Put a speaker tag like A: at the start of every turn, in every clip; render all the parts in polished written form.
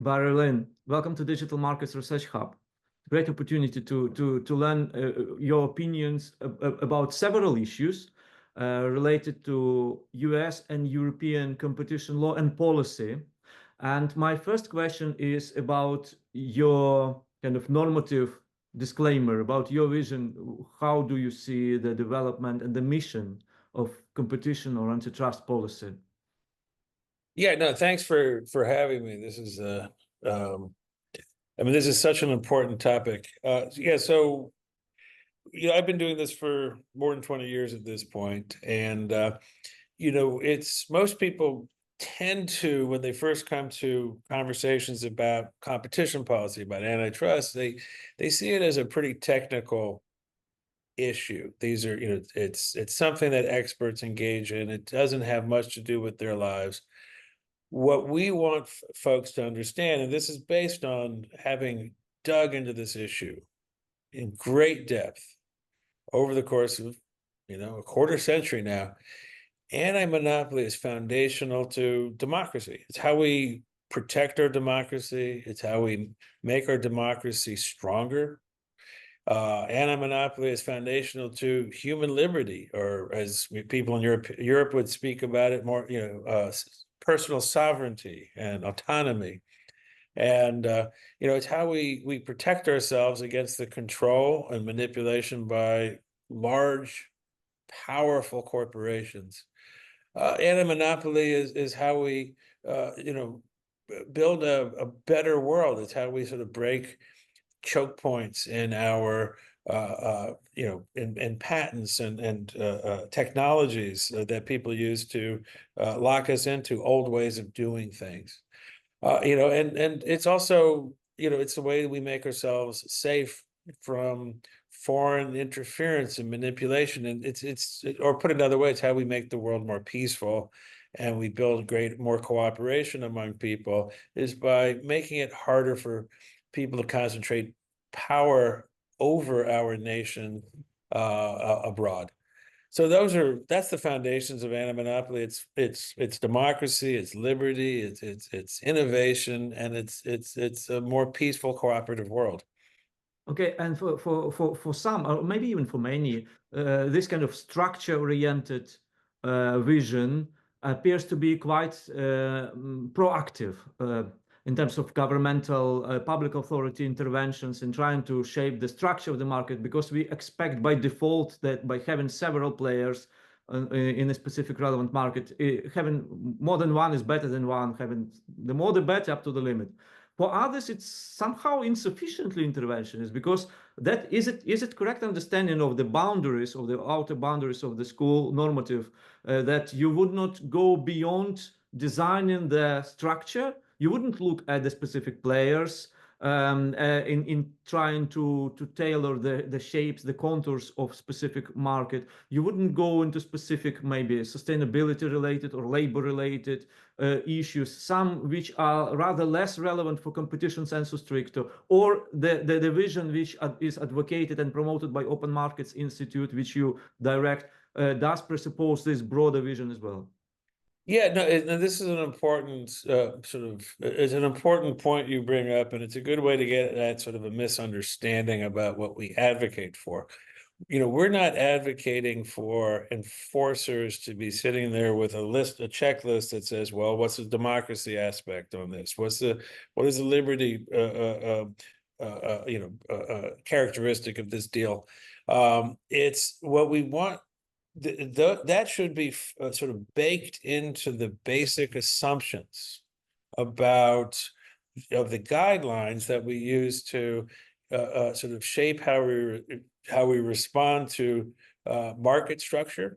A: Barry Lynn, welcome to Digital Markets Research Hub. Great opportunity to learn your opinions about several issues related to US and European competition law and policy. And my first question is about your kind of normative disclaimer, about your vision. How do you see the development and the mission of competition or antitrust policy?
B: Yeah, no, thanks for having me. This is I mean, this is such an important topic. Yeah, so I've been doing this for more than 20 years at this point, and it's most people tend to, when they first come to conversations about competition policy, about antitrust, they see it as a pretty technical issue. These are, it's something that experts engage in. It doesn't have much to do with their lives. What we want folks to understand, and this is based on having dug into this issue in great depth over the course of, a quarter century now, anti-monopoly is foundational to democracy. It's how we protect our democracy. It's how we make our democracy stronger. Anti-monopoly is foundational to human liberty, or as people in Europe would speak about it more, personal sovereignty and autonomy. And, it's how we protect ourselves against the control and manipulation by large, powerful corporations. Anti-monopoly is how we, build a better world. It's how we sort of break choke points in our in patents and technologies that people use to lock us into old ways of doing things. And it's also, it's the way we make ourselves safe from foreign interference and manipulation. And or put another way, it's how we make the world more peaceful, and we build more cooperation among people, is by making it harder for people to concentrate power over our nation abroad. So that's the foundations of anti-monopoly. It's democracy, it's liberty, it's innovation, and it's a more peaceful, cooperative world.
A: Okay, and for some, or maybe even for many, this kind of structure-oriented vision appears to be quite proactive in terms of governmental public authority interventions in trying to shape the structure of the market, because we expect by default that by having several players in a specific relevant market, having more than one is better than one, having the more the better up to the limit. For others, it's somehow insufficiently interventionist, because that is it correct understanding of the boundaries, of the outer boundaries of the school normative, that you would not go beyond designing the structure? You wouldn't look at the specific players in trying to tailor the shapes, the contours of specific market. You wouldn't go into specific maybe sustainability related or labor related issues, some which are rather less relevant for competition sensu stricto, or the vision which is advocated and promoted by Open Markets Institute, which you direct, does presuppose this broader vision as well.
B: Yeah, no, and this is an important it's an important point you bring up, and it's a good way to get at sort of a misunderstanding about what we advocate for. We're not advocating for enforcers to be sitting there with a checklist that says, well, what's the democracy aspect on this? What is the liberty characteristic of this deal? It's what we want. That should be sort of baked into the basic assumptions of the guidelines that we use to sort of shape how we respond to market structure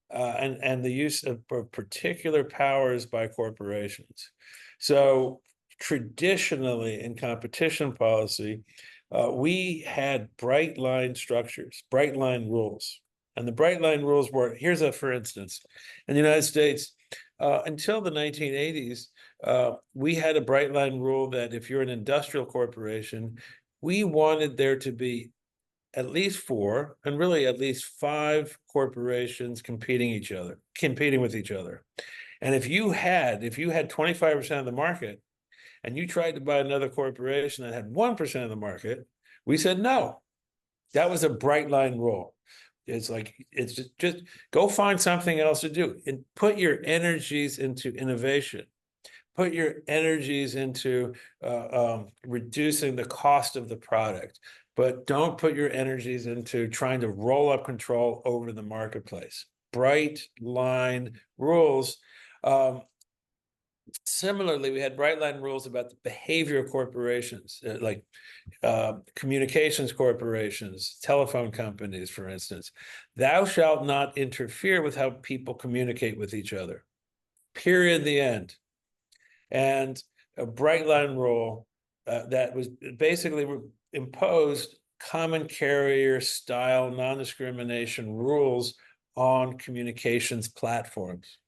B: and the use of particular powers by corporations. So traditionally in competition policy, we had bright line structures, bright line rules. And the bright line rules were, for instance, in the United States, until the 1980s, we had a bright line rule that if you're an industrial corporation, we wanted there to be at least 4, and really at least 5 corporations competing with each other. And if you had 25% of the market, and you tried to buy another corporation that had 1% of the market, we said no. That was a bright line rule. It's like, it's just go find something else to do and put your energies into innovation. Put your energies into reducing the cost of the product, but don't put your energies into trying to roll up control over the marketplace. Bright line rules. Similarly, we had bright line rules about the behavior of corporations, like communications corporations, telephone companies, for instance. Thou shalt not interfere with how people communicate with each other. Period, the end. And a bright line rule that was basically imposed common carrier style non-discrimination rules on communications platforms.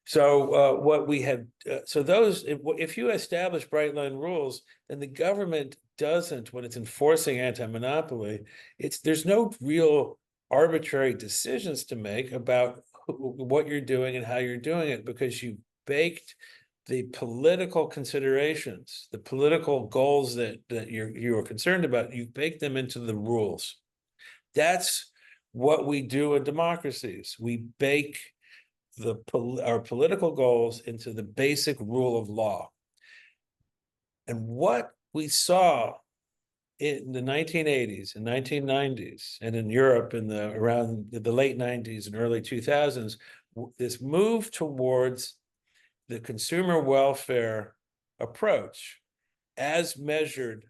B: So what we have, so those, if you establish bright line rules, then the government doesn't, when it's enforcing anti-monopoly, there's no real arbitrary decisions to make about what you're doing and how you're doing it, because you baked the political considerations, the political goals that you are concerned about, you bake them into the rules. That's what we do in democracies. We bake our political goals into the basic rule of law. And what we saw in the 1980s and 1990s, and in Europe in around the late 90s and early 2000s, this move towards the consumer welfare approach, as measured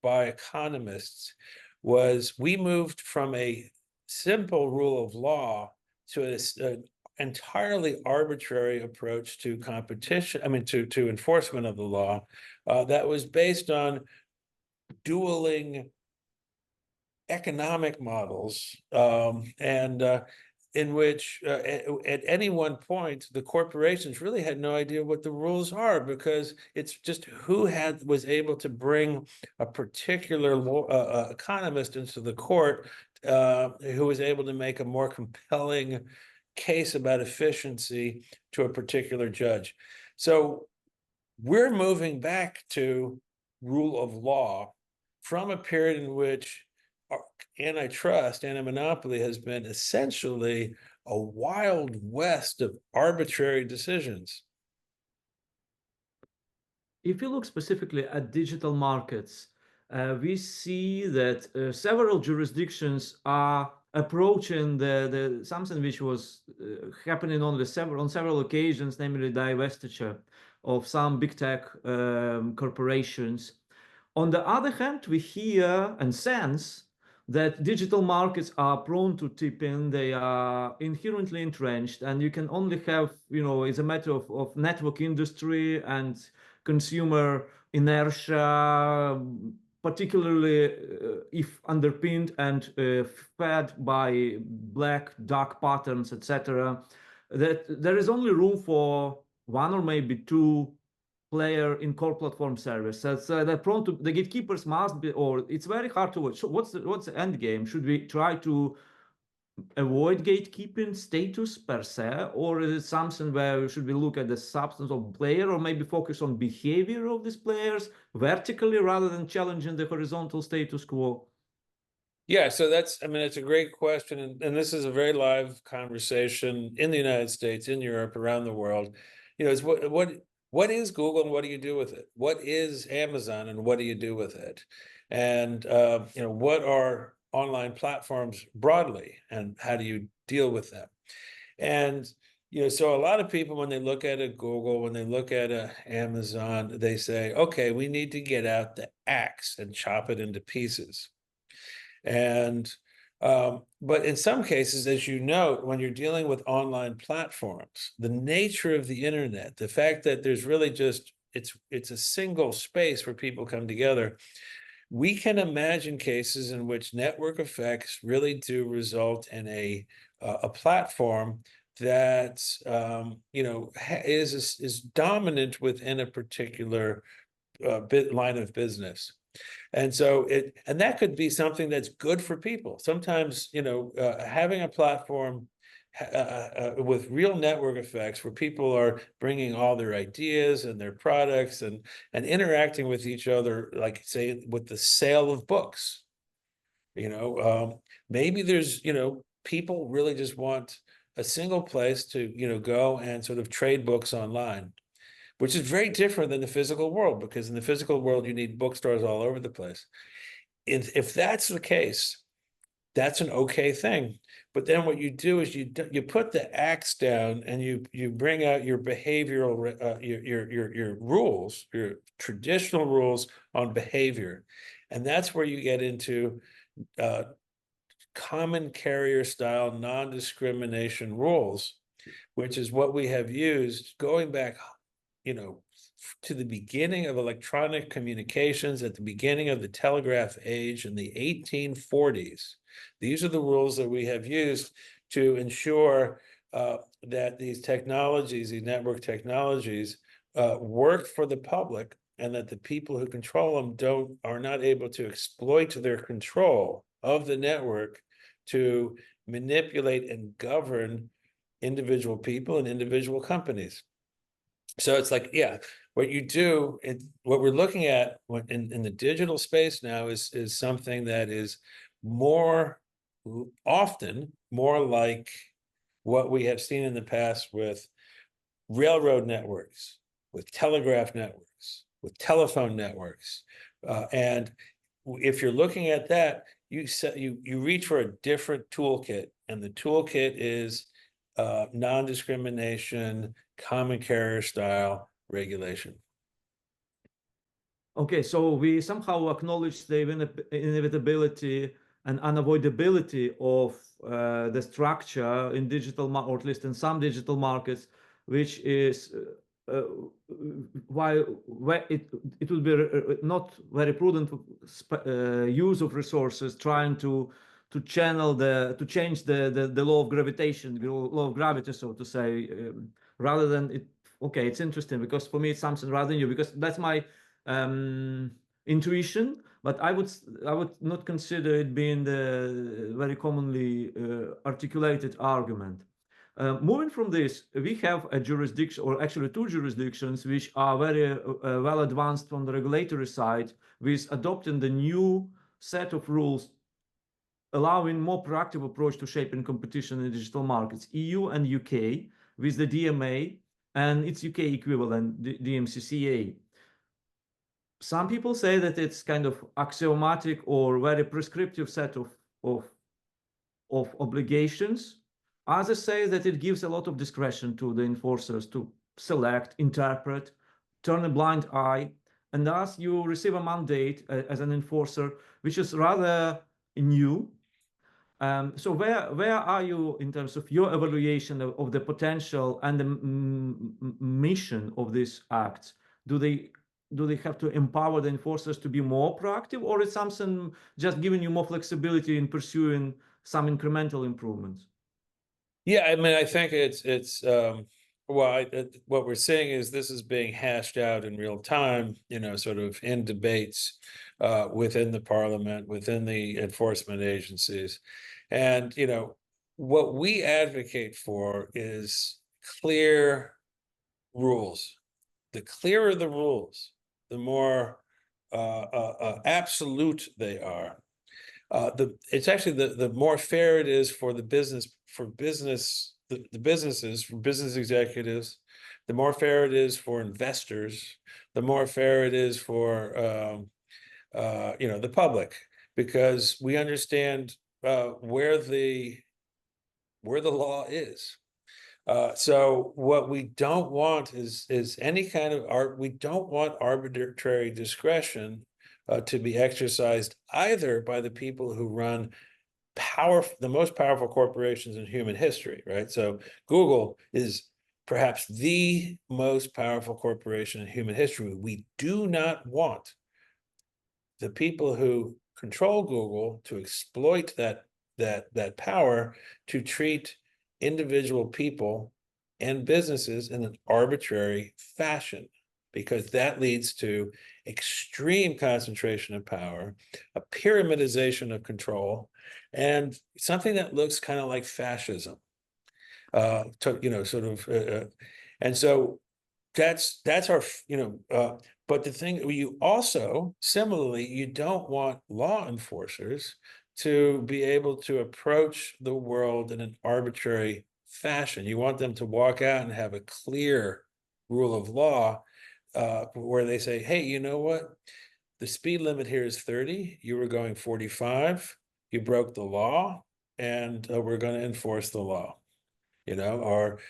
B: by economists, was we moved from a simple rule of law to an entirely arbitrary approach to competition, to enforcement of the law, that was based on dueling economic models, in which at any one point, the corporations really had no idea what the rules are, because it's just who was able to bring a particular economist into the court, who was able to make a more compelling case about efficiency to a particular judge. So we're moving back to rule of law from a period in which antitrust, anti-monopoly has been essentially a wild west of arbitrary decisions.
A: If you look specifically at digital markets, we see that several jurisdictions are approaching the something which was happening on several occasions, namely divestiture of some big tech corporations. On the other hand, we hear and sense that digital markets are prone to tipping, they are inherently entrenched, and you can only have, it's a matter of network industry and consumer inertia, particularly if underpinned and fed by black, dark patterns, etc., that there is only room for one or maybe two player in core platform service. So they're prone to, the gatekeepers must be, or it's very hard to watch. So what's the end game? Should we try to avoid gatekeeping status per se, or is it something where should we look at the substance of player, or maybe focus on behavior of these players vertically rather than challenging the horizontal status quo?
B: Yeah, so that's a great question, and this is a very live conversation in the United States, in Europe, around the world. It's what is Google and what do you do with it? What is Amazon and what do you do with it? And what are online platforms broadly, and how do you deal with them? And so a lot of people, when they look at a Google, when they look at a Amazon, they say, okay, we need to get out the axe and chop it into pieces. And but in some cases, as you note, when you're dealing with online platforms, the nature of the internet, the fact that there's really just it's a single space where people come together, we can imagine cases in which network effects really do result in a platform that is dominant within a particular line of business. And so that could be something that's good for people. Sometimes, having a platform with real network effects where people are bringing all their ideas and their products and interacting with each other, like say with the sale of books. Maybe there's, people really just want a single place to, go and sort of trade books online, which is very different than the physical world, because in the physical world, you need bookstores all over the place. If that's the case, that's an okay thing. But then what you do is you put the axe down and you bring out your behavioral your rules, your traditional rules on behavior, and that's where you get into common carrier style non-discrimination rules, which is what we have used going back, to the beginning of electronic communications, at the beginning of the telegraph age in the 1840s. These are the rules that we have used to ensure that these technologies, these network technologies, work for the public, and that the people who control them are not able to exploit their control of the network to manipulate and govern individual people and individual companies. So it's like, yeah, what you do, what we're looking at in the digital space now is something that is often more like what we have seen in the past with railroad networks, with telegraph networks, with telephone networks. And if you're looking at that, you reach for a different toolkit, and the toolkit is non-discrimination, common carrier style regulation.
A: Okay, so we somehow acknowledge the inevitability and unavoidability of the structure in digital, or at least in some digital markets, which is why it will be not very prudent use of resources trying to change the law of gravitation, the law of gravity, so to say, rather than it. Okay, it's interesting because for me it's something rather new, because that's my intuition, but I would not consider it being the very commonly articulated argument. Moving from this, we have a jurisdiction, or actually two jurisdictions, which are very well advanced on the regulatory side, with adopting the new set of rules allowing more proactive approach to shaping competition in digital markets: EU and UK, with the DMA and its UK equivalent, the DMCCA. Some people say that it's kind of axiomatic or very prescriptive set of obligations. Others say that it gives a lot of discretion to the enforcers to select, interpret, turn a blind eye, and thus you receive a mandate as an enforcer, which is rather new. So where are you in terms of your evaluation of the potential and the mission of these acts? Do they have to empower the enforcers to be more proactive, or is something just giving you more flexibility in pursuing some incremental improvements?
B: Yeah, I mean, I think what we're seeing is this is being hashed out in real time, sort of in debates within the parliament, within the enforcement agencies. And, what we advocate for is clear rules. The clearer the rules, the more absolute they are. It's actually the more fair it is for the business, the businesses, for business executives, the more fair it is for investors, the more fair it is for the public, because we understand where the law is. So what we don't want is any kind of we don't want arbitrary discretion to be exercised either by the people who run the most powerful corporations in human history, right? So Google is perhaps the most powerful corporation in human history. We do not want the people who control Google to exploit that power to treat individual people and businesses in an arbitrary fashion, because that leads to extreme concentration of power, a pyramidization of control, and something that looks kind of like fascism. and so that's our, but the thing, you also, similarly, you don't want law enforcers to be able to approach the world in an arbitrary fashion. You want them to walk out and have a clear rule of law, where they say, hey, you know what? The speed limit here is 30. You were going 45. You broke the law, and we're going to enforce the law. Or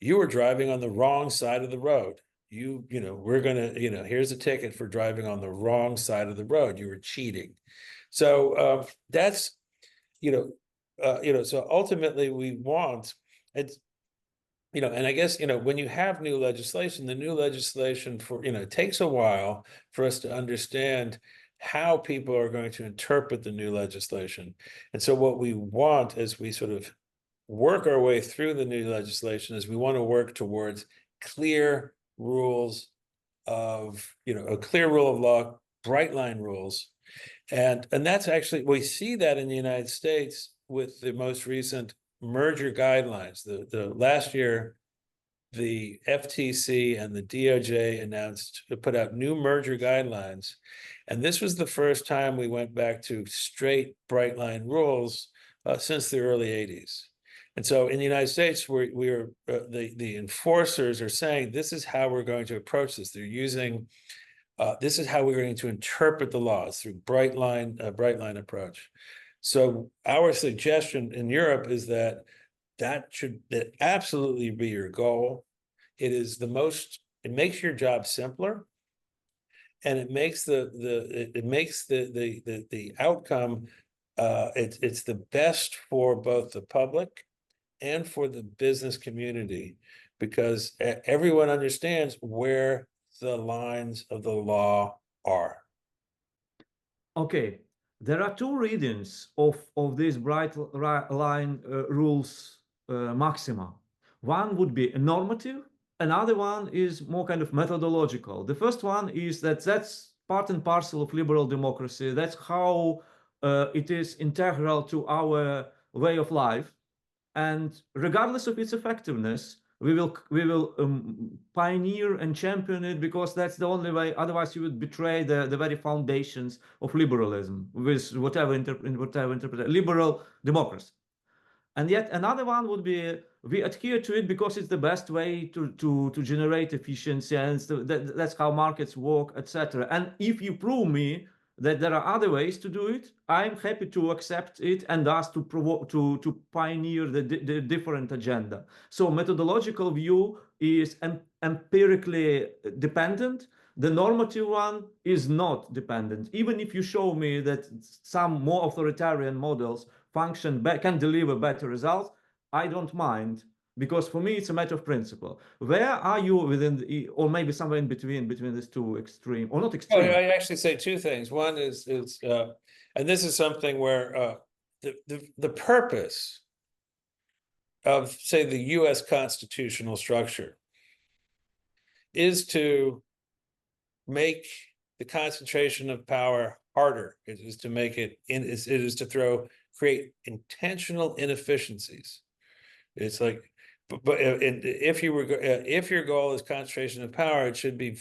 B: you were driving on the wrong side of the road. We're going to, here's a ticket for driving on the wrong side of the road. You were cheating. So that's, so ultimately we want, it's, and I guess, when you have new legislation, the new legislation it takes a while for us to understand how people are going to interpret the new legislation. And so what we want as we sort of work our way through the new legislation is we want to work towards clear rules of, a clear rule of law, bright line rules. And that's actually, we see that in the United States with the most recent merger guidelines. The last year, the FTC and the DOJ put out new merger guidelines. And this was the first time we went back to straight bright line rules since the early 80s. And so in the United States, the enforcers are saying, this is how we're going to approach this. They're using, this is how we're going to interpret the laws through bright line approach. So our suggestion in Europe is that should absolutely be your goal. It makes your job simpler, and it makes the outcome, it's the best for both the public and for the business community, because everyone understands where the lines of the law are.
A: Okay, there are two readings of these bright line rules maxima. One would be normative, another one is more kind of methodological. The first one is that's part and parcel of liberal democracy. That's how it is integral to our way of life. And regardless of its effectiveness, we will pioneer and champion it, because that's the only way. Otherwise, you would betray the very foundations of liberalism with whatever interpret liberal democracy. And yet another one would be, we adhere to it because it's the best way to generate efficiency, and that's how markets work, etc. And if you prove me that there are other ways to do it, I'm happy to accept it and ask to pioneer the different agenda. So methodological view is empirically dependent. The normative one is not dependent. Even if you show me that some more authoritarian models can deliver better results, I don't mind, because for me it's a matter of principle. Where are you within or maybe somewhere in between these two extreme, or not extreme?
B: I actually say two things. One is and this is something where the purpose of, say, the U.S. constitutional structure is to make the concentration of power harder. It is to make it create intentional inefficiencies. It's like, but if your goal is concentration of power, it should be,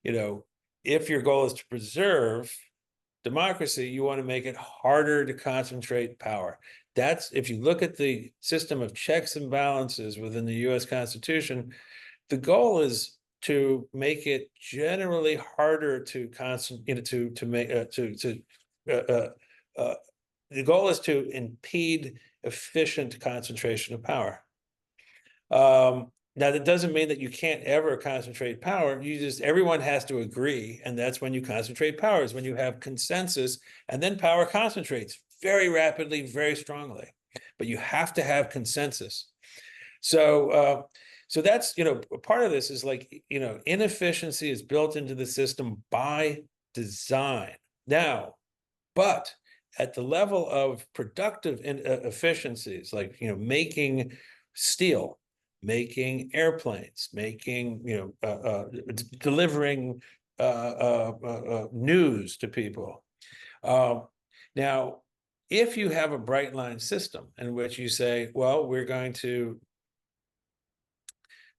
B: if your goal is to preserve democracy, you want to make it harder to concentrate power. That's, if you look at the system of checks and balances within the U.S. Constitution, the goal is to make it generally harder to the goal is to impede efficient concentration of power. Now, that doesn't mean that you can't ever concentrate power. Everyone has to agree, and that's when you concentrate power, is when you have consensus, and then power concentrates very rapidly, very strongly. But you have to have consensus. So that's, part of this is like, inefficiency is built into the system by design. Now, but at the level of productive efficiencies, like, making steel, making airplanes, making, delivering news to people. Now, if you have a bright line system in which you say, well, we're going to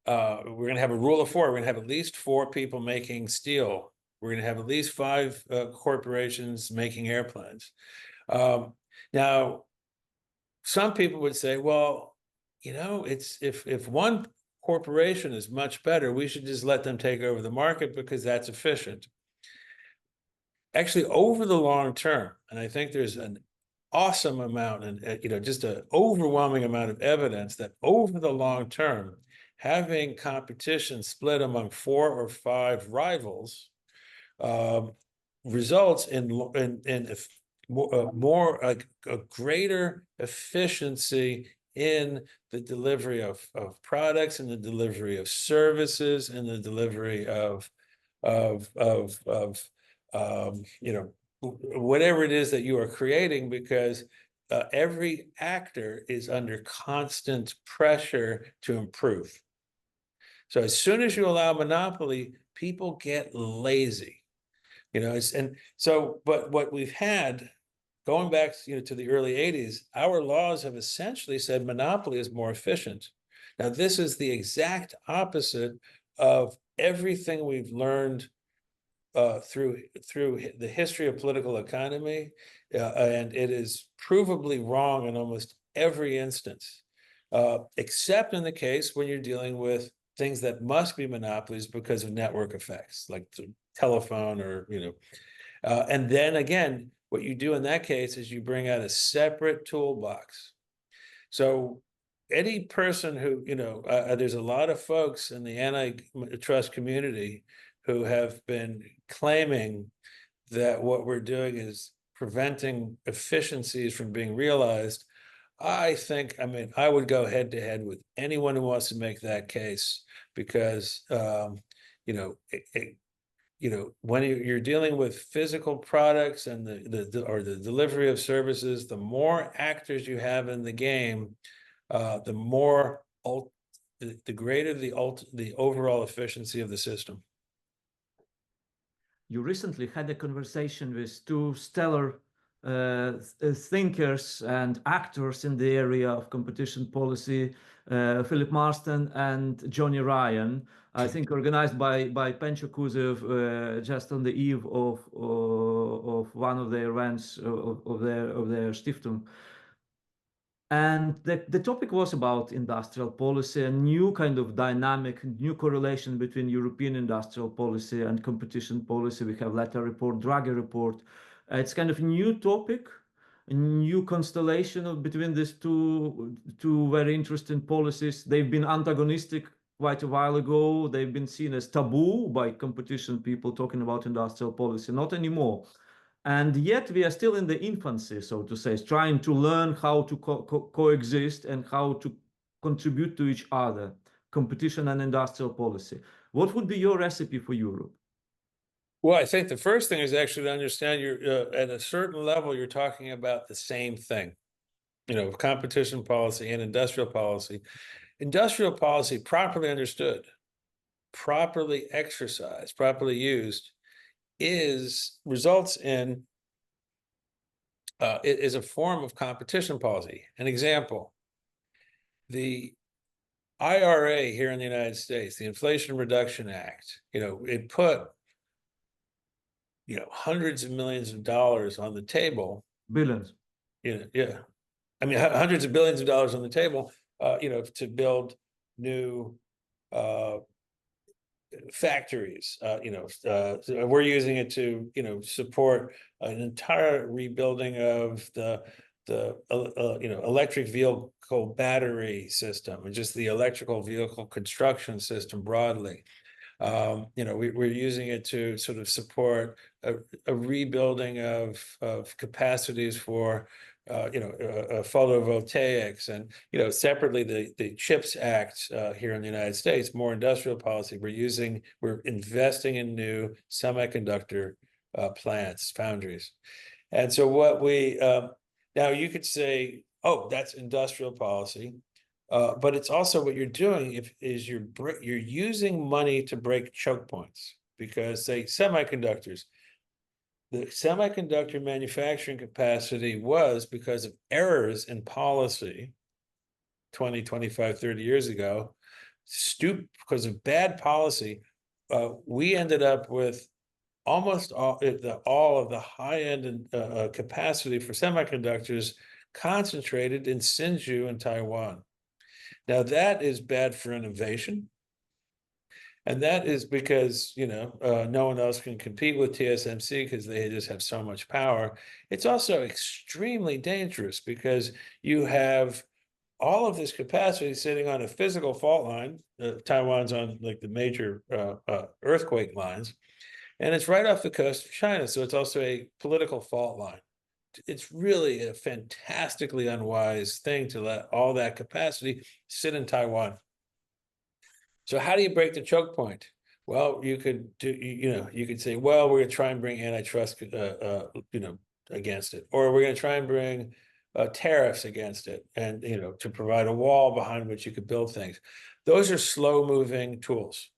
B: we're going to have a rule of four. We're going to have at least 4 people making steel. We're going to have at least 5 corporations making airplanes. Now, some people would say, well, you know, it's if one corporation is much better, we should just let them take over the market because that's efficient. Actually, over the long term, and I think there's an awesome amount and you know, just an overwhelming amount of evidence that over the long term, having competition split among 4 or 5 rivals results in more like a greater efficiency in the delivery of products, and the delivery of services, and the delivery of you know, whatever it is that you are creating, because every actor is under constant pressure to improve. So as soon as you allow monopoly, people get lazy, you know. And so, but what we've had going back, you know, to the early 80s, our laws have essentially said monopoly is more efficient. Now, this is the exact opposite of everything we've learned through the history of political economy, and it is provably wrong in almost every instance, except in the case when you're dealing with things that must be monopolies because of network effects, like the telephone, or, you know, and then again, what you do in that case is you bring out a separate toolbox. So any person who, you know, there's a lot of folks in the antitrust community who have been claiming that what we're doing is preventing efficiencies from being realized. I mean, I would go head to head with anyone who wants to make that case, because, you know, you know, when you're dealing with physical products and the delivery of services, the more actors you have in the game, the more the greater the overall efficiency of the system.
A: You recently had a conversation with 2 stellar thinkers and actors in the area of competition policy, Philip Marston and Johnny Ryan, I think organized by Pencho Kuzev just on the eve of one of their events of their Stiftung. And the topic was about industrial policy, a new kind of dynamic, new correlation between European industrial policy and competition policy. We have Letta report, Draghi report. It's kind of a new topic, a new constellation between these two very interesting policies. They've been antagonistic quite a while ago. They've been seen as taboo by competition people talking about industrial policy, not anymore. And yet we are still in the infancy, so to say, trying to learn how to coexist and how to contribute to each other, competition and industrial policy. What would be your recipe for Europe?
B: Well, I think the first thing is actually to understand you're at a certain level, you're talking about the same thing, you know, competition policy and industrial policy. Industrial policy, properly understood, properly exercised, properly used, results in it is a form of competition policy. An example: the IRA here in the United States, the Inflation Reduction Act, you know, it put, you know, hundreds of millions of dollars on the table.
A: Billions.
B: You know, yeah. I mean, hundreds of billions of dollars on the table, you know, to build new factories. You know, we're using it to, you know, support an entire rebuilding of the you know, electric vehicle battery system, and just the electrical vehicle construction system broadly. You know, we're using it to sort of support a rebuilding of capacities for you know, photovoltaics, and, you know, separately the CHIPS Act here in the United States, more industrial policy. We're investing in new semiconductor plants, foundries. And so what we now you could say, oh, that's industrial policy. But it's also what you're doing is you're using money to break choke points, because, say, semiconductors, the semiconductor manufacturing capacity was, because of errors in policy 20, 25, 30 years ago, because of bad policy, we ended up with almost all of the high-end capacity for semiconductors concentrated in Hsinchu in Taiwan. Now that is bad for innovation. And that is because, no one else can compete with TSMC because they just have so much power. It's also extremely dangerous because you have all of this capacity sitting on a physical fault line. Taiwan's on like the major earthquake lines, and it's right off the coast of China. So it's also a political fault line. It's really a fantastically unwise thing to let all that capacity sit in Taiwan. So how do you break the choke point? Well, you could you could say, well, we're going to try and bring antitrust, against it, or we're going to try and bring tariffs against it, and to provide a wall behind which you could build things. Those are slow-moving tools.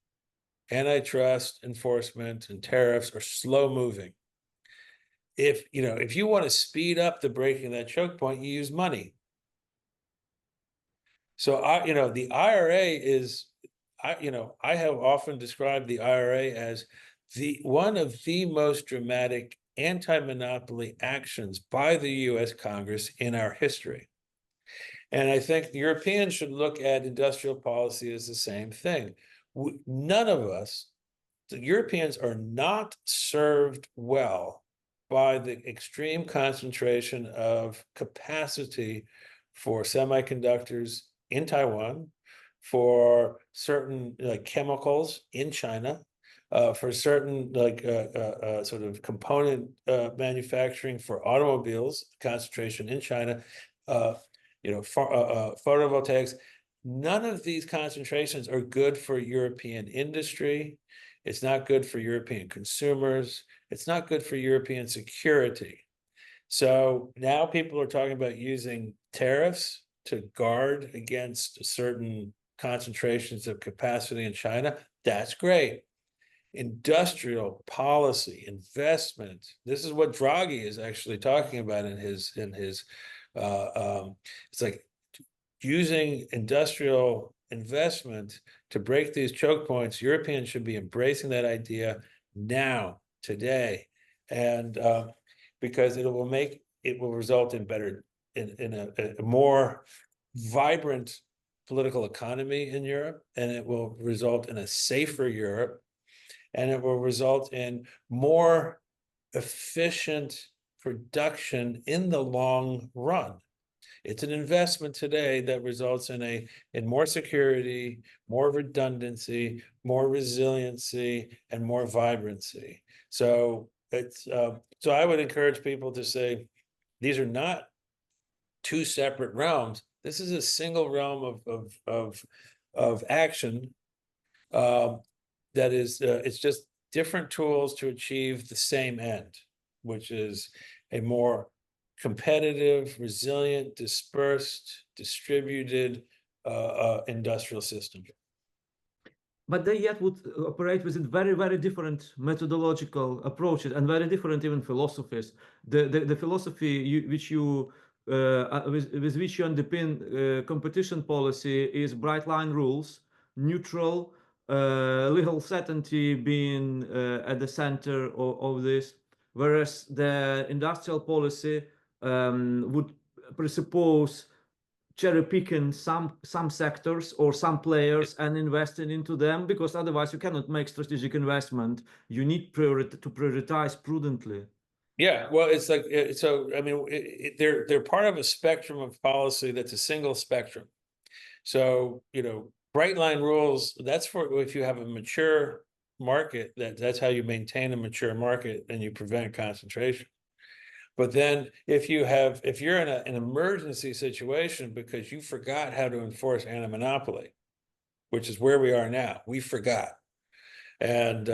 B: Antitrust enforcement and tariffs are slow-moving. If you want to speed up the breaking of that choke point, you use money. So the IRA is. I have often described the IRA as one of the most dramatic anti-monopoly actions by the U.S. Congress in our history. And I think the Europeans should look at industrial policy as the same thing. None of us, the Europeans, are not served well by the extreme concentration of capacity for semiconductors in Taiwan, for certain chemicals in China, for certain sort of component manufacturing for automobiles, concentration in China, photovoltaics. None of these concentrations are good for European industry. It's not good for European consumers. It's not good for European security. So now people are talking about using tariffs to guard against certain concentrations of capacity in China. That's great. Industrial policy, investment. This is what Draghi is actually talking about in his. It's like using industrial investment to break these choke points. Europeans should be embracing that idea now, today, and because it will result in a more vibrant political economy in Europe, and it will result in a safer Europe, and it will result in more efficient production in the long run. It's an investment today that results in more security, more redundancy, more resiliency, and more vibrancy. So so I would encourage people to say, these are not two separate realms. This is a single realm of action. That is, it's just different tools to achieve the same end, which is a more competitive, resilient, dispersed, distributed industrial system.
A: But they yet would operate with very, very different methodological approaches and very different even philosophies. The philosophy with which you underpin competition policy is bright line rules, neutral, legal certainty being at the center of this, whereas the industrial policy would presuppose cherry picking some sectors or some players and investing into them, because otherwise you cannot make strategic investment. You need to prioritize prudently.
B: Yeah, well, it's like, so I mean, they're part of a spectrum of policy that's a single spectrum. So bright line rules, that's for if you have a mature market, that's how you maintain a mature market and you prevent concentration. But then if you're in an emergency situation because you forgot how to enforce anti-monopoly, which is where we are now, we forgot. And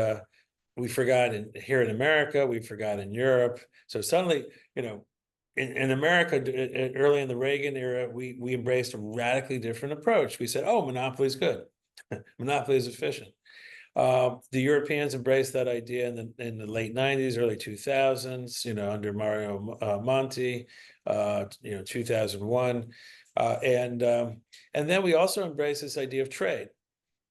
B: we forgot here in America, we forgot in Europe. So suddenly, in America, early in the Reagan era, we embraced a radically different approach. We said, oh, monopoly is good. Monopoly is efficient. The Europeans embraced that idea in the late 90s, early 2000s, under Mario Monti, 2001. And then we also embraced this idea of trade.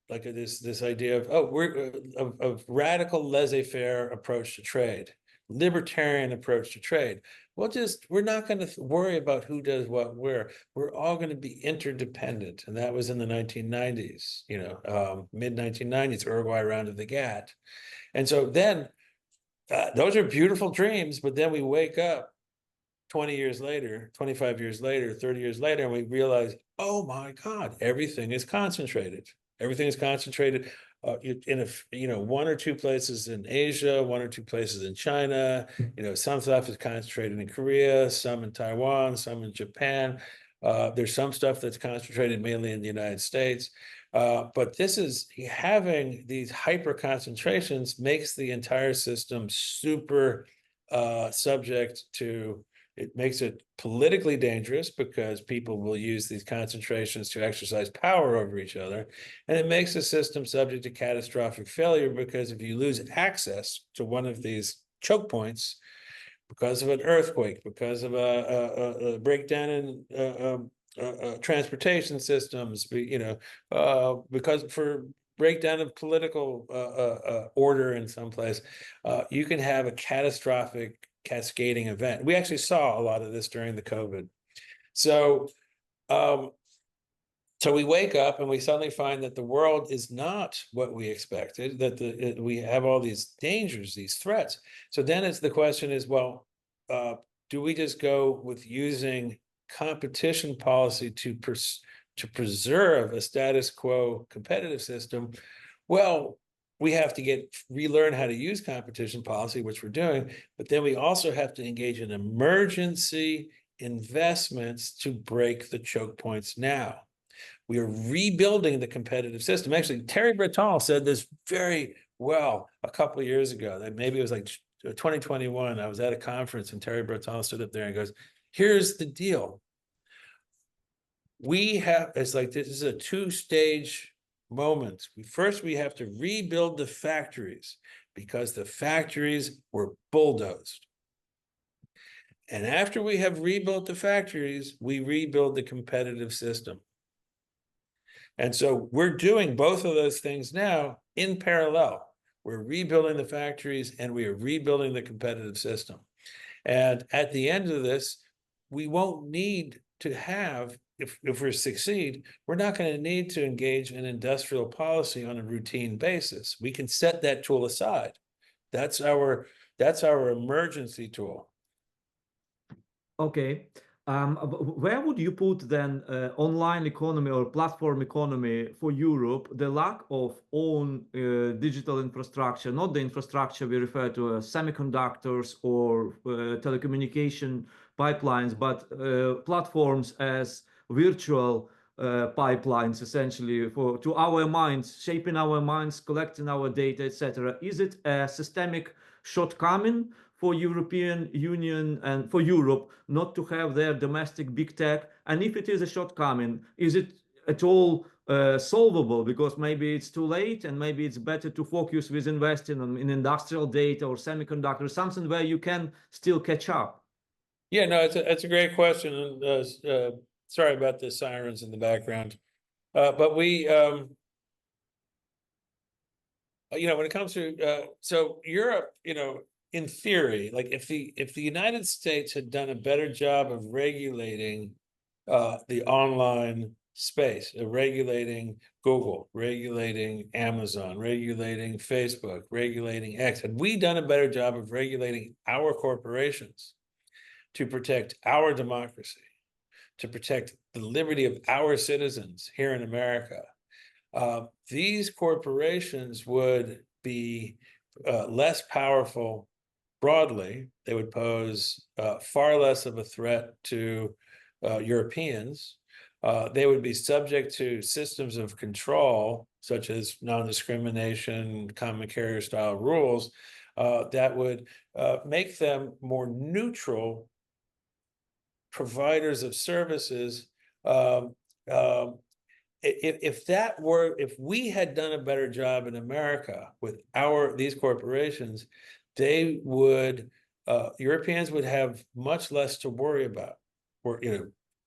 B: like this idea of, oh, we're of radical laissez-faire approach to trade, libertarian approach to trade. We're not going to worry about who does what where. We're all going to be interdependent. And that was in the 1990s, mid 1990s, Uruguay round of the GATT. And so then those are beautiful dreams, but then we wake up 20 years later, 25 years later, 30 years later, and we realize, oh my God, everything is concentrated. Everything is concentrated in one or two places in Asia, one or two places in China. Some stuff is concentrated in Korea, some in Taiwan, some in Japan. There's some stuff that's concentrated mainly in the United States. But this is having these hyper concentrations makes the entire system super subject to. It makes it politically dangerous because people will use these concentrations to exercise power over each other. And it makes the system subject to catastrophic failure because if you lose access to one of these choke points because of an earthquake, because of a breakdown in transportation systems, because for breakdown of political order in some place, you can have a catastrophic cascading event. We actually saw a lot of this during the COVID. So we wake up and we suddenly find that the world is not what we expected, that we have all these dangers, these threats. So then the question is, well, do we just go with using competition policy to preserve a status quo competitive system? Well, we have to relearn how to use competition policy, which we're doing, but then we also have to engage in emergency investments to break the choke points now. We are rebuilding the competitive system. Actually, Terry Breton said this very well a couple of years ago, that maybe it was like 2021. I was at a conference and Terry Breton stood up there and goes, here's the deal. It's like, this is a two-stage moment. First, we have to rebuild the factories because the factories were bulldozed. And after we have rebuilt the factories, we rebuild the competitive system. And so we're doing both of those things now in parallel. We're rebuilding the factories and we are rebuilding the competitive system. And at the end of this, we won't need to have, if we succeed, we're not going to need to engage in industrial policy on a routine basis. We can set that tool aside. That's our emergency tool.
A: Okay. Where would you put then online economy or platform economy for Europe, the lack of own digital infrastructure, not the infrastructure we refer to as semiconductors or telecommunication pipelines, but platforms as virtual pipelines, essentially, to our minds, shaping our minds, collecting our data, etc. Is it a systemic shortcoming for European Union and for Europe not to have their domestic big tech? And if it is a shortcoming, is it at all solvable? Because maybe it's too late and maybe it's better to focus with investing in industrial data or semiconductors, something where you can still catch up.
B: Yeah, no, it's a great question. Sorry about the sirens in the background. But we, when it comes to, so Europe, in theory, like if the United States had done a better job of regulating the online space, regulating Google, regulating Amazon, regulating Facebook, regulating X, had we done a better job of regulating our corporations to protect our democracy, to protect the liberty of our citizens here in America, these corporations would be less powerful broadly. They would pose far less of a threat to Europeans. They would be subject to systems of control, such as non-discrimination, common carrier style rules, that would make them more neutral providers of services. If we had done a better job in America with these corporations, Europeans would have much less to worry about. Or,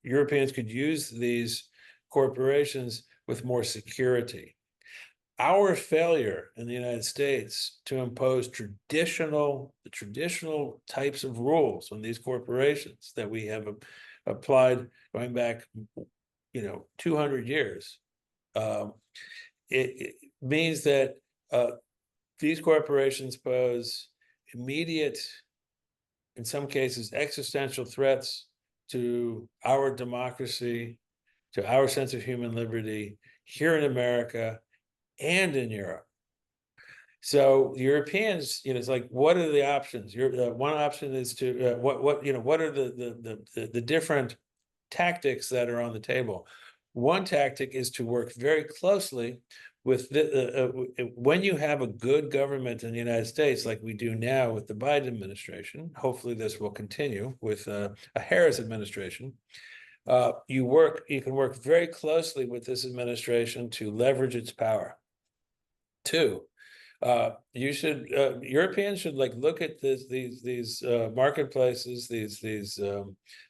B: Europeans could use these corporations with more security. our failure in the United States to impose the traditional types of rules on these corporations that we have applied going back, 200 years. It means that these corporations pose immediate, in some cases, existential threats to our democracy, to our sense of human liberty here in America and in Europe. So Europeans, it's like, what are the options? One option is to what are the different tactics that are on the table? One tactic is to work very closely with when you have a good government in the United States, like we do now with the Biden administration. Hopefully, this will continue with a Harris administration. You can work very closely with this administration to leverage its power. Two, Europeans should look at these marketplaces, these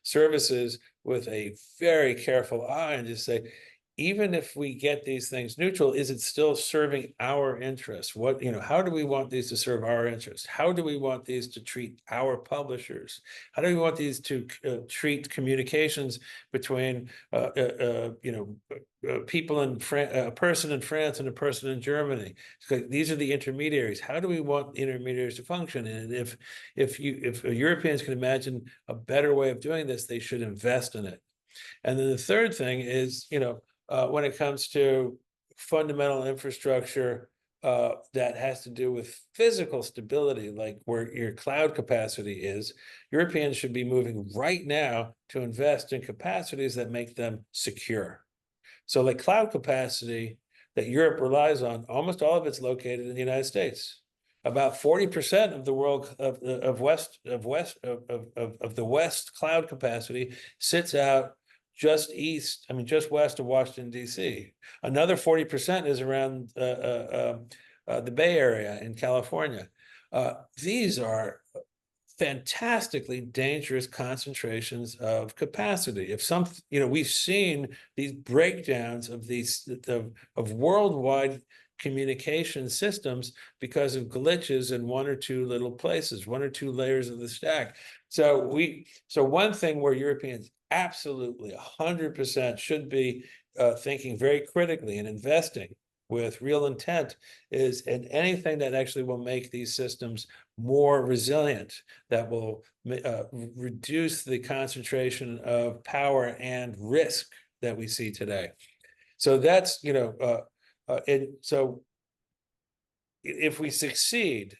B: services with a very careful eye and just say, even if we get these things neutral, is it still serving our interests? How do we want these to serve our interests? How do we want these to treat our publishers? How do we want these to treat communications between, people in a person in France and a person in Germany? These are the intermediaries. How do we want intermediaries to function? And if Europeans can imagine a better way of doing this, they should invest in it. And then the third thing is, when it comes to fundamental infrastructure that has to do with physical stability, like where your cloud capacity is, Europeans should be moving right now to invest in capacities that make them secure. So like cloud capacity that Europe relies on, almost all of it's located in the United States. About 40% of the world of the West cloud capacity sits out just west of Washington, D.C. Another 40% is around the Bay Area in California. These are fantastically dangerous concentrations of capacity. We've seen these breakdowns of worldwide communication systems because of glitches in one or two little places, one or two layers of the stack. So one thing where Europeans absolutely 100% should be thinking very critically and investing with real intent is in anything that actually will make these systems more resilient, that will reduce the concentration of power and risk that we see today. So that's, so if we succeed,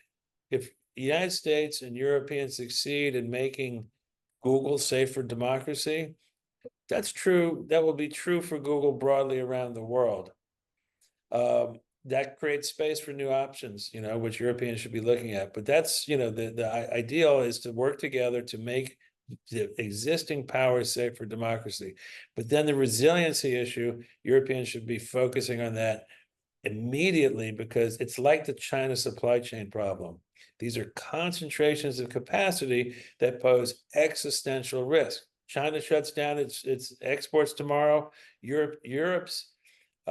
B: if the United States and Europeans succeed in making Google safe for democracy, that's true. That will be true for Google broadly around the world. That creates space for new options, which Europeans should be looking at. But that's, the ideal is to work together to make the existing powers safe for democracy. But then the resiliency issue, Europeans should be focusing on that immediately, because it's like the China supply chain problem. These are concentrations of capacity that pose existential risk. China shuts down its exports tomorrow.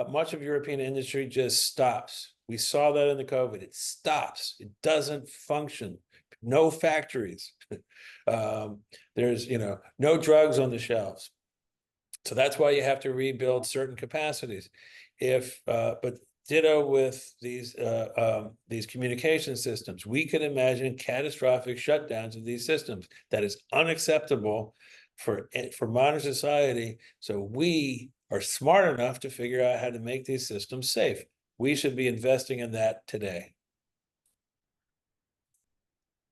B: Much of European industry just stops. We saw that in the COVID. It stops. It doesn't function. No factories. There's no drugs on the shelves. So that's why you have to rebuild certain capacities. But ditto with these communication systems. We can imagine catastrophic shutdowns of these systems. That is unacceptable for modern society. So we are smart enough to figure out how to make these systems safe. We should be investing in that today.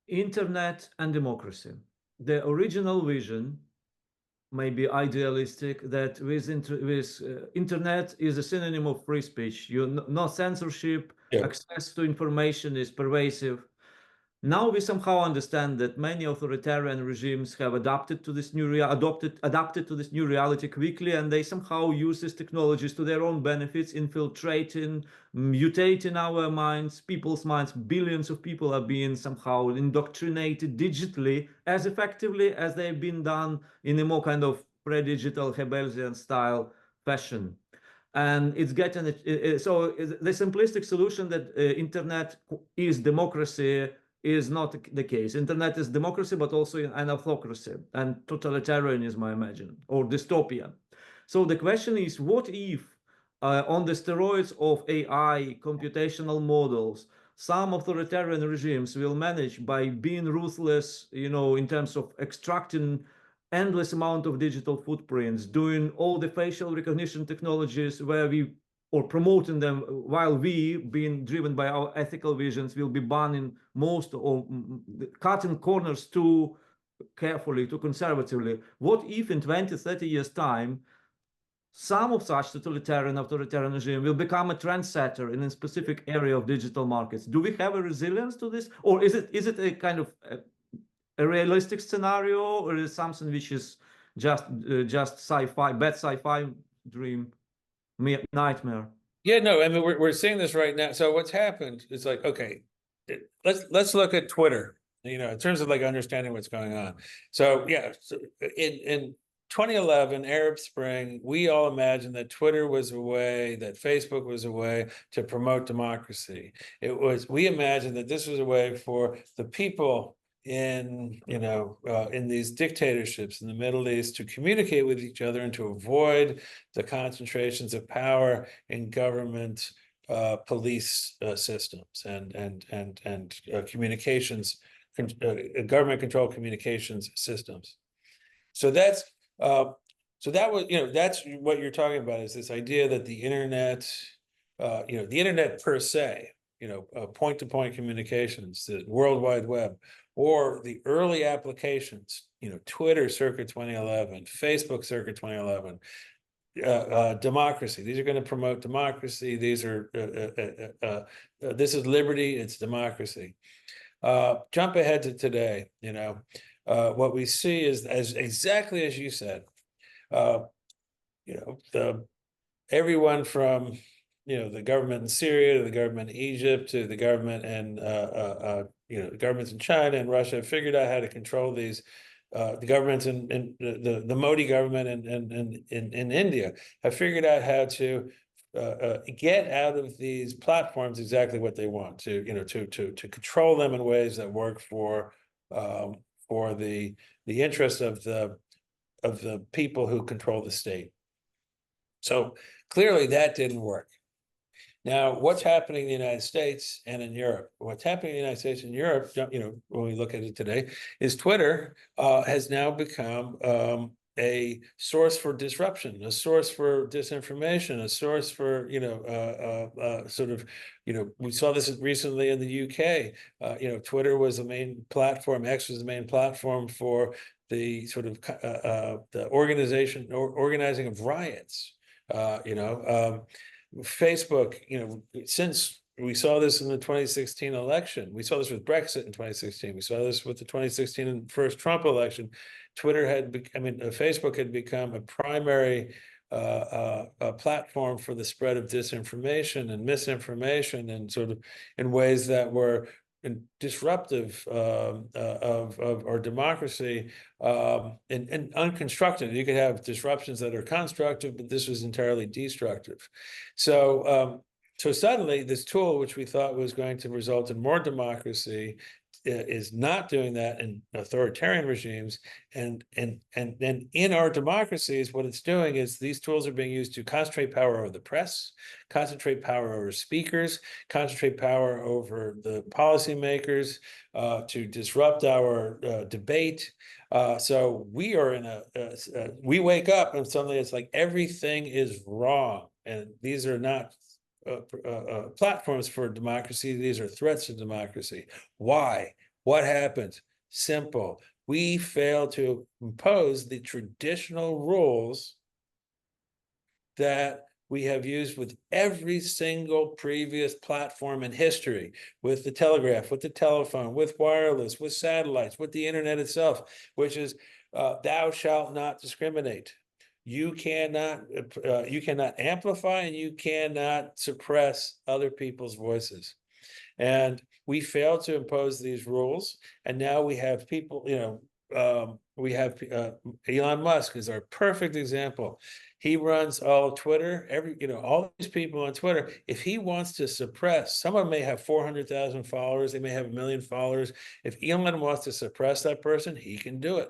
A: Internet and democracy. The original vision may be idealistic, that with internet is a synonym of free speech. No censorship, access to information is pervasive. Now we somehow understand that many authoritarian regimes have adapted to this new reality quickly, and they somehow use these technologies to their own benefits, infiltrating, mutating our minds, people's minds. Billions of people are being somehow indoctrinated digitally as effectively as they've been done in a more kind of pre-digital Hebelsian style fashion. And it's getting so the simplistic solution that internet is democracy is not the case. Internet is democracy, but also an autocracy and totalitarianism, I imagine, or dystopian. So the question is, what if on the steroids of AI, computational models, some authoritarian regimes will manage by being ruthless, in terms of extracting endless amount of digital footprints, doing all the facial recognition technologies or promoting them, while we, being driven by our ethical visions, will be banning most or cutting corners too carefully, too conservatively. What if in 20, 30 years' time, some of such totalitarian, authoritarian regime will become a trendsetter in a specific area of digital markets? Do we have a resilience to this? Or is it a kind of a realistic scenario, or is it something which is just sci-fi, bad sci-fi dream, nightmare?
B: Yeah, no, I mean we're seeing this right now. So what's happened is like, okay, let's look at Twitter, in terms of like understanding what's going on. So yeah, so in 2011, Arab Spring, we all imagined that Twitter was a way, that Facebook was a way to promote democracy. We imagined that this was a way for the people in these dictatorships in the Middle East to communicate with each other and to avoid the concentrations of power in government police systems and communications, government controlled communications systems. So that's that was, that's what you're talking about, is this idea that the internet, the internet per se, point-to-point communications, the World Wide Web, or the early applications, Twitter circa 2011, Facebook circa 2011, democracy. These are going to promote democracy. These are this is liberty. It's democracy. Jump ahead to today. What we see is, as exactly as you said, everyone from the government in Syria to the government in Egypt to the government and the governments in China and Russia have figured out how to control these. The governments in the Modi government in India have figured out how to get out of these platforms exactly what they want to control them in ways that work for the interest of the people who control the state. So clearly that didn't work. Now, what's happening in the United States and in Europe? What's happening in the United States and Europe, when we look at it today, is Twitter has now become a source for disruption, a source for disinformation, a source for, we saw this recently in the UK. Twitter was the main platform, X was the main platform for the sort of the organizing of riots. Facebook, since we saw this in the 2016 election, we saw this with Brexit in 2016, we saw this with the 2016 first Trump election, Facebook had become a primary platform for the spread of disinformation and misinformation, and sort of in ways that were disruptive of our democracy and unconstructive. You could have disruptions that are constructive, but this was entirely destructive. So suddenly this tool, which we thought was going to result in more democracy, is not doing that in authoritarian regimes. And then in our democracies, what it's doing is these tools are being used to concentrate power over the press, concentrate power over speakers, concentrate power over the policymakers, to disrupt our debate. So we are in we wake up and suddenly it's like everything is wrong. And these are not platforms for democracy. These are threats to democracy. Why? What happened? Simple. We failed to impose the traditional rules that we have used with every single previous platform in history, with the telegraph, with the telephone, with wireless, with satellites, with the internet itself, which is thou shalt not discriminate. You cannot amplify and you cannot suppress other people's voices. And we failed to impose these rules. And now we have people, we have Elon Musk is our perfect example. He runs all of Twitter, all these people on Twitter. If he wants to suppress, someone may have 400,000 followers, they may have 1 million followers. If Elon wants to suppress that person, he can do it.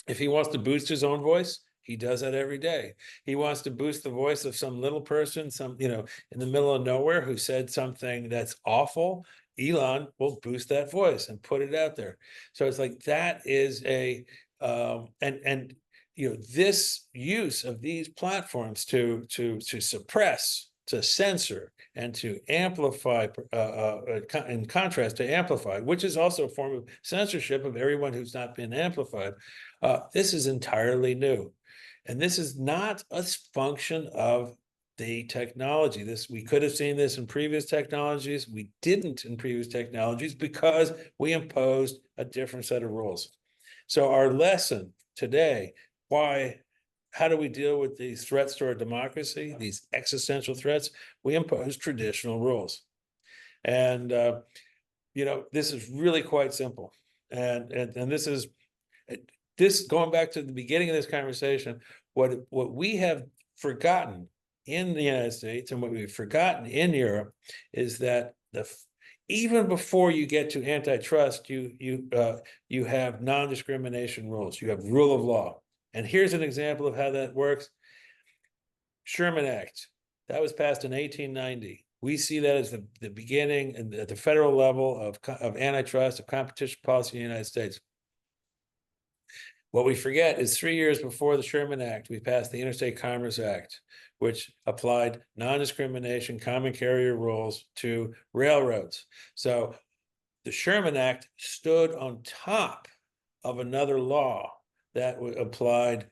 B: If he wants to boost his own voice, he does that every day. He wants to boost the voice of some little person, in the middle of nowhere who said something that's awful. Elon will boost that voice and put it out there. So it's like that is this use of these platforms to suppress, to censor, and to amplify, in contrast to amplify, which is also a form of censorship of everyone who's not been amplified. This is entirely new. And this is not a function of the technology. We could have seen this in previous technologies. We didn't in previous technologies because we imposed a different set of rules. So our lesson today, how do we deal with these threats to our democracy, these existential threats? We impose traditional rules. And, this is really quite simple. And this going back to the beginning of this conversation, what we have forgotten in the United States and what we've forgotten in Europe is that even before you get to antitrust, you have non-discrimination rules. You have rule of law. And here's an example of how that works. Sherman Act, that was passed in 1890. We see that as the beginning and at the federal level of antitrust, of competition policy in the United States. What we forget is 3 years before the Sherman Act, we passed the Interstate Commerce Act, which applied non-discrimination common carrier rules to railroads. So the Sherman Act stood on top of another law that applied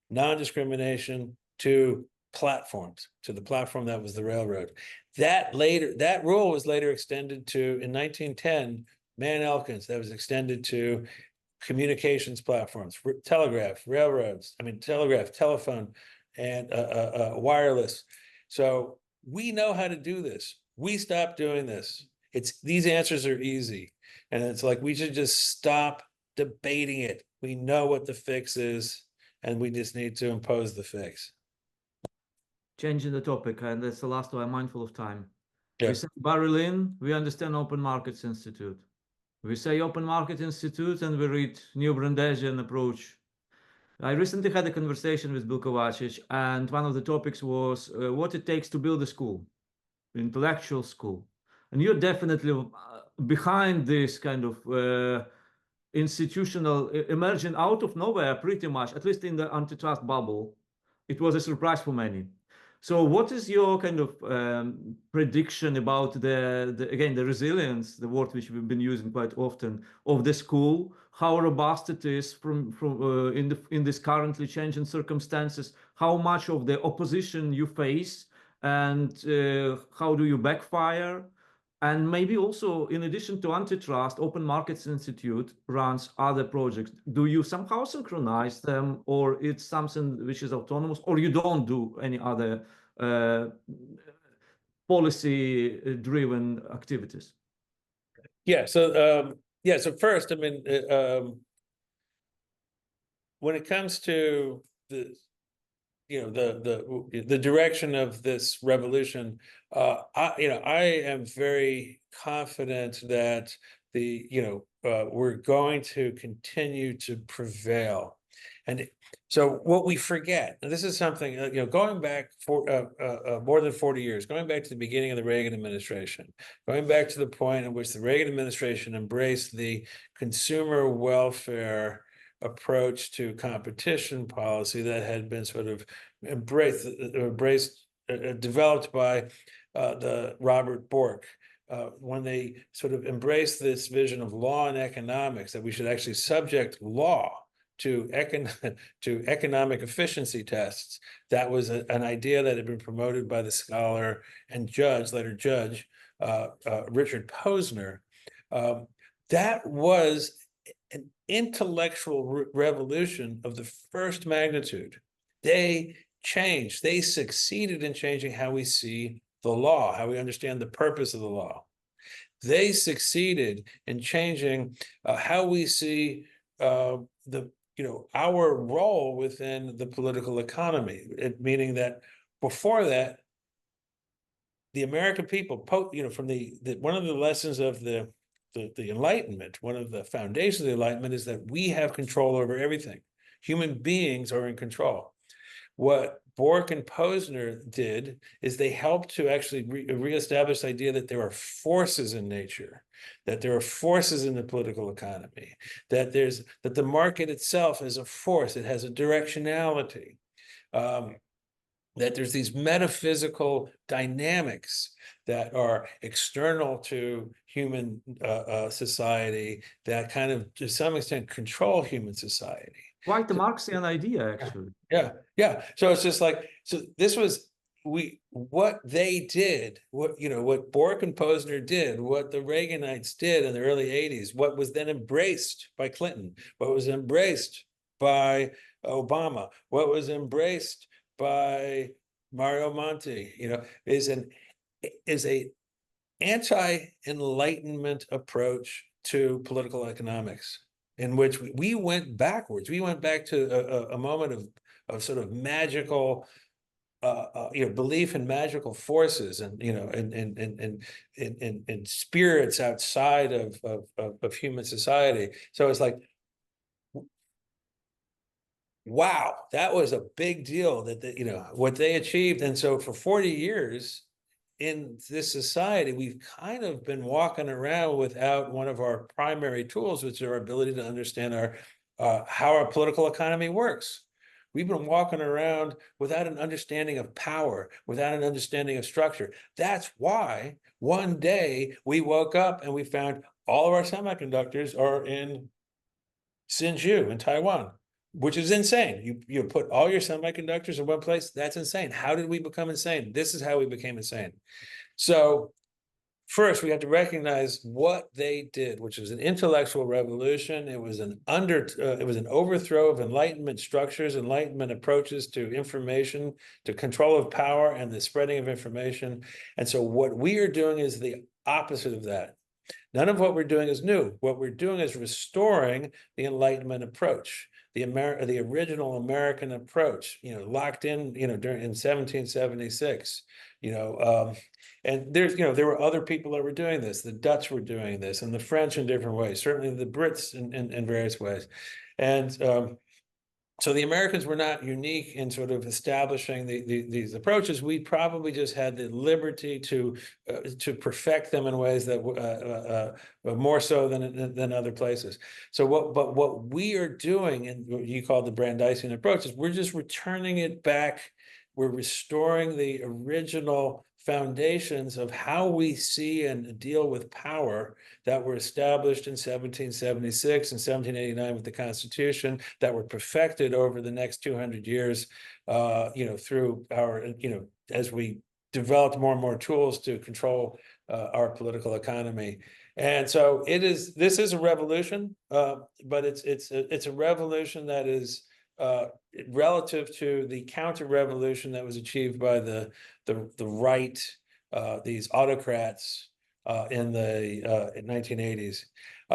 B: non-discrimination to platforms, to the platform that was the railroad. That rule was later extended to, in 1910, Mann-Elkins, that was extended to communications platforms, telegraph, telephone, and wireless. So we know how to do this. We stopped doing this. These answers are easy. And it's like, we should just stop debating it. We know what the fix is, and we just need to impose the fix.
A: Changing the topic, and that's the last one. I'm mindful of time.
B: Yeah.
A: We say Barry Lynn, we understand Open Markets Institute. We say Open Market Institute and we read Neo-Brandeisian approach. I recently had a conversation with Bill Kovacic, and one of the topics was what it takes to build a school, intellectual school. And you're definitely behind this kind of institutional emerging out of nowhere, pretty much, at least in the antitrust bubble. It was a surprise for many. So what is your kind of prediction about again, the resilience, the word which we've been using quite often, of the school, how robust it is in this currently changing circumstances, how much of the opposition you face, and how do you backfire? And maybe also, in addition to Antitrust, Open Markets Institute runs other projects. Do you somehow synchronize them, or it's something which is autonomous, or you don't do any other policy-driven activities?
B: Yeah. So So first, I mean, when it comes to the direction of this revolution, I am very confident that we're going to continue to prevail. And so what we forget, and this is something, going back for more than 40 years, going back to the beginning of the Reagan administration, going back to the point in which the Reagan administration embraced the consumer welfare approach to competition policy that had been sort of developed by the Robert Bork. When they sort of embraced this vision of law and economics, that we should actually subject law to economic efficiency tests. That was an idea that had been promoted by the scholar and later judge, Richard Posner. That was an intellectual revolution of the first magnitude. They succeeded in changing how we see the law, how we understand the purpose of the law. They succeeded in changing how we see our role within the political economy, meaning that before that, the American people, from one of the lessons of the Enlightenment, one of the foundations of the Enlightenment is that we have control over everything. Human beings are in control. What Bork and Posner did is they helped to actually reestablish the idea that there are forces in nature, that there are forces in the political economy, that the market itself is a force, it has a directionality, that there's these metaphysical dynamics that are external to human society that kind of, to some extent, control human society.
A: Quite a Marxian idea, actually.
B: Yeah. So it's just like, so this was what they did, what Bork and Posner did, what the Reaganites did in the early 80s, what was then embraced by Clinton, what was embraced by Obama, what was embraced by Mario Monti, is a anti-enlightenment approach to political economics, in which we went backwards. We went back to a moment of sort of magical, belief in magical forces and spirits outside of human society. So it's like, wow, that was a big deal that what they achieved. And so for 40 years in this society, we've kind of been walking around without one of our primary tools, which is our ability to understand how our political economy works. We've been walking around without an understanding of power, without an understanding of structure. That's why one day we woke up and we found all of our semiconductors are in Hsinchu in Taiwan, which is insane. You put all your semiconductors in one place, that's insane. How did we become insane? This is how we became insane. So first, we have to recognize what they did, which was an intellectual revolution. It was an overthrow of Enlightenment structures, Enlightenment approaches to information, to control of power and the spreading of information. And so what we are doing is the opposite of that. None of what we're doing is new. What we're doing is restoring the Enlightenment approach, the original American approach, locked in, in 1776, and there were other people that were doing this. The Dutch were doing this, and the French in different ways, certainly the Brits in various ways. And so the Americans were not unique in sort of establishing these approaches. We probably just had the liberty to perfect them in ways that more so than other places. So what we are doing, and what you call the Brandeisian approach, is we're just returning it back. We're restoring the original foundations of how we see and deal with power that were established in 1776 and 1789 with the Constitution, that were perfected over the next 200 years, through our, as we developed more and more tools to control our political economy. And so this is a revolution, but it's a revolution that is relative to the counter-revolution that was achieved by the right, these autocrats in the 1980s.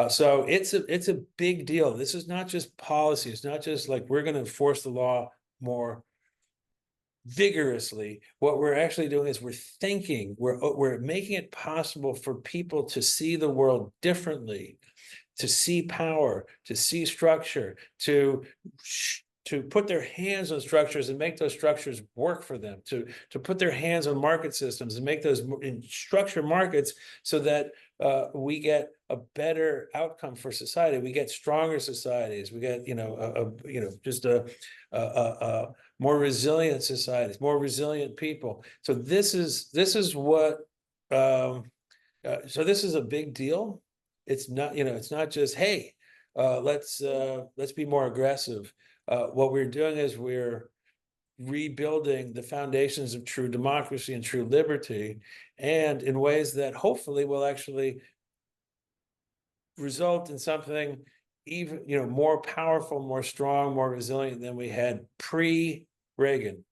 B: So it's a big deal. This is not just policy. It's not just like we're going to enforce the law more vigorously. What we're actually doing is we're making it possible for people to see the world differently, to see power, to see structure, to put their hands on structures and make those structures work for them, to put their hands on market systems and make those structure markets so that we get a better outcome for society. We get stronger societies. We get just more resilient societies, more resilient people. So this is what. So this is a big deal. It's not it's not just, hey, let's be more aggressive. What we're doing is we're rebuilding the foundations of true democracy and true liberty, and in ways that hopefully will actually result in something even more powerful, more strong, more resilient than we had pre-Reagan.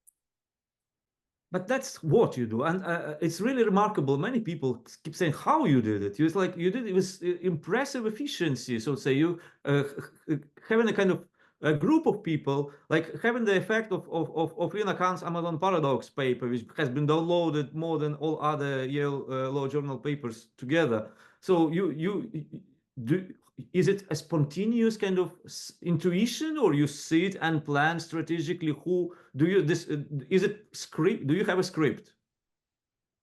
A: But that's what you do, and it's really remarkable. Many people keep saying how you did it. It's like you did it with impressive efficiency. So say you having a kind of a group of people, like having the effect of Lina Khan's Amazon Paradox paper, which has been downloaded more than all other Yale Law Journal papers together. So you do. Is it a spontaneous kind of intuition, or you sit and plan strategically? Who do you this? Is it script? Do you have a script?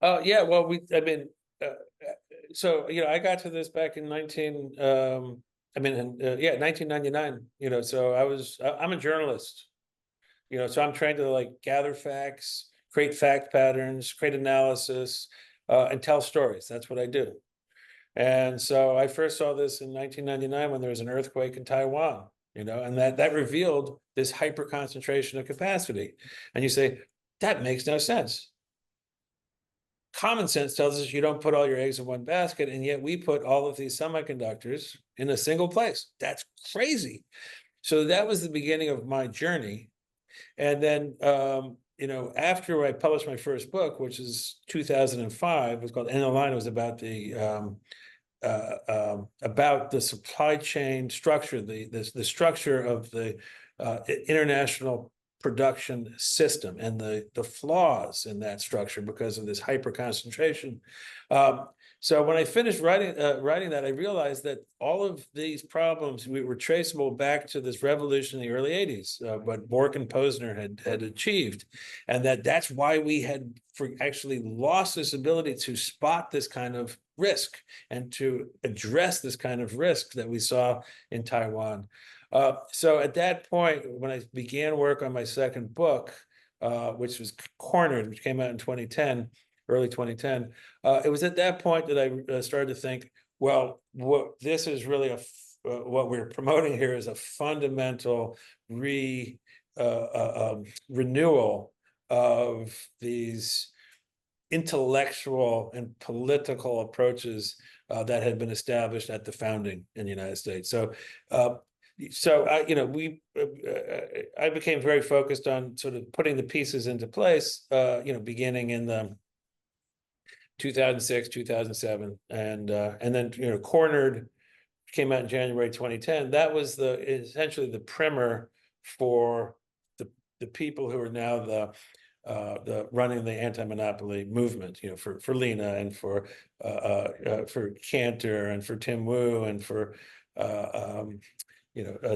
B: Yeah, well, so I got to this back in 1999. So I'm a journalist. So I'm trying to like gather facts, create fact patterns, create analysis, and tell stories. That's what I do. And so I first saw this in 1999 when there was an earthquake in Taiwan, and that revealed this hyper concentration of capacity. And you say, that makes no sense. Common sense tells us you don't put all your eggs in one basket, and yet we put all of these semiconductors in a single place. That's crazy. So that was the beginning of my journey. And then, after I published my first book, which is 2005, it was called End of the Line. It was about the supply chain structure, the structure of the international production system and the flaws in that structure because of this hyper concentration. So when I finished writing that, I realized that all of these problems were traceable back to this revolution in the early 80s, what Bork and Posner had achieved, and that's why we had actually lost this ability to spot this kind of risk and to address this kind of risk that we saw in Taiwan. So at that point, when I began work on my second book, which was Cornered, which came out in 2010, early 2010, it was at that point that I started to think, well, this is really what we're promoting here is a fundamental renewal of these intellectual and political approaches that had been established at the founding in the United States. So I became very focused on sort of putting the pieces into place, beginning in the 2006, 2007, and then Cornered came out in January 2010. That was essentially the primer for the people who are now the running the anti-monopoly movement, for Lina and for Cantor and for Tim Wu and for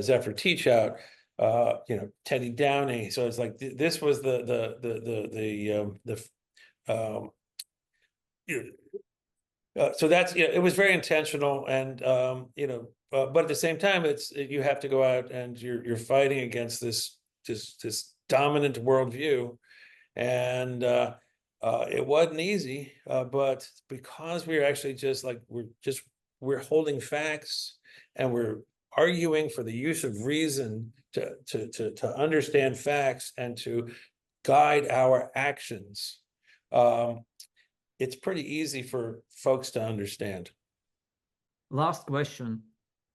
B: Zephyr Teachout, Teddy Downey. So it's like this was so that's it was very intentional, and but at the same time, you have to go out and you're fighting against this dominant worldview, and it wasn't easy, but because we're actually we're holding facts and we're arguing for the use of reason to understand facts and to guide our actions. It's pretty easy for folks to understand.
A: Last question.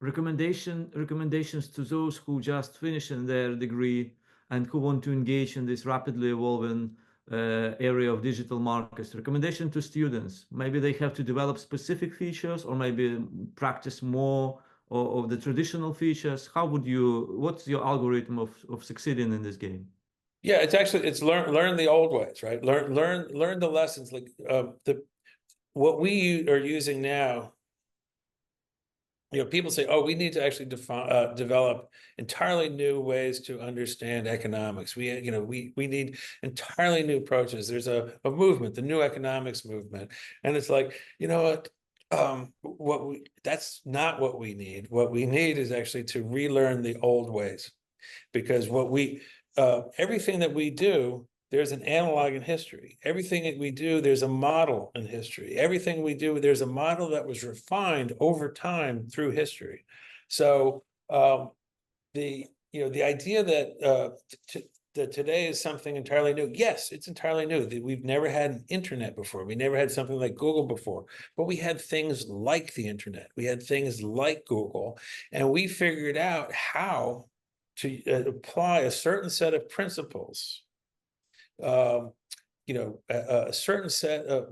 A: Recommendations to those who just finished their degree and who want to engage in this rapidly evolving area of digital markets. Recommendation to students. Maybe they have to develop specific features or maybe practice more of the traditional features. What's your algorithm of succeeding in this game?
B: Yeah, it's learn the old ways, right? Learn the lessons. Like what we are using now. People say, "Oh, we need to actually develop entirely new ways to understand economics. We need entirely new approaches." There's a movement, the new economics movement, and it's like, what? That's not what we need. What we need is actually to relearn the old ways, because everything that we do, there's an analog in history. Everything that we do, there's a model in history. Everything we do, there's a model that was refined over time through history. So the idea that today is something entirely new. Yes, it's entirely new. We've never had an internet before. We never had something like Google before, but we had things like the internet. We had things like Google, and we figured out how to apply a certain set of principles a certain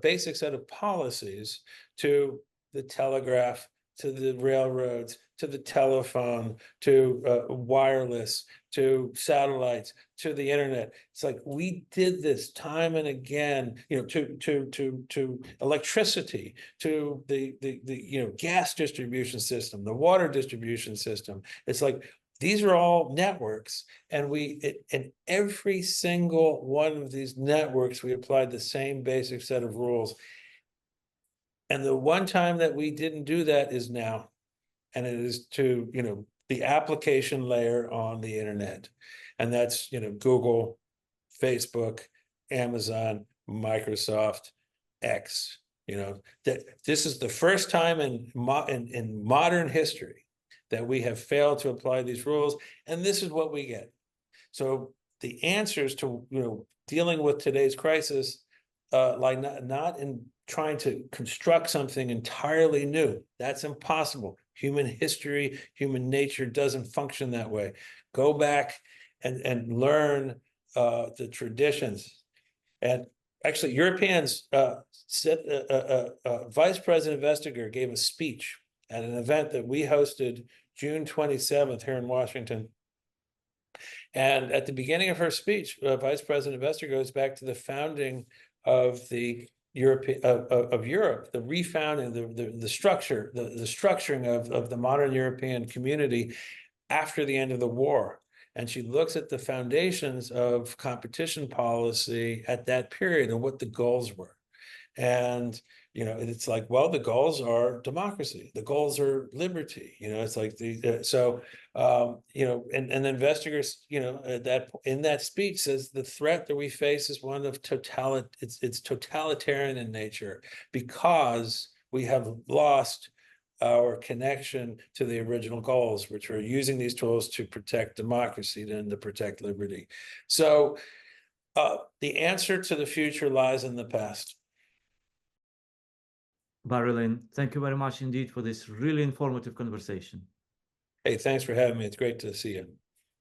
B: basic set of policies to the telegraph, to the railroads, to the telephone, to wireless, to satellites, to the internet. It's like we did this time and again, to electricity, to the gas distribution system, the water distribution system. It's like these are all networks, and in every single one of these networks, we applied the same basic set of rules. And the one time that we didn't do that is now. And it is to, the application layer on the internet. And that's, Google, Facebook, Amazon, Microsoft, X, that this is the first time in modern history that we have failed to apply these rules. And this is what we get. So the answers to, dealing with today's crisis, like not in trying to construct something entirely new. That's impossible. Human history, human nature doesn't function that way. Go back and learn the traditions. And actually, Europeans Vice President Vestager gave a speech at an event that we hosted June 27th here in Washington. And at the beginning of her speech, Vice President Vestager goes back to the founding of the Europe, the refounding, the structure, the structuring of the modern European community after the end of the war. And she looks at the foundations of competition policy at that period and what the goals were. And it's like, well, the goals are democracy, the goals are liberty. It's like and then Vestager, in that speech says the threat that we face is one of it's totalitarian in nature, because we have lost our connection to the original goals, which were using these tools to protect democracy and to protect liberty. So the answer to the future lies in the past.
A: Barry Lynn, thank you very much indeed for this really informative conversation.
B: Hey, thanks for having me. It's great to see you.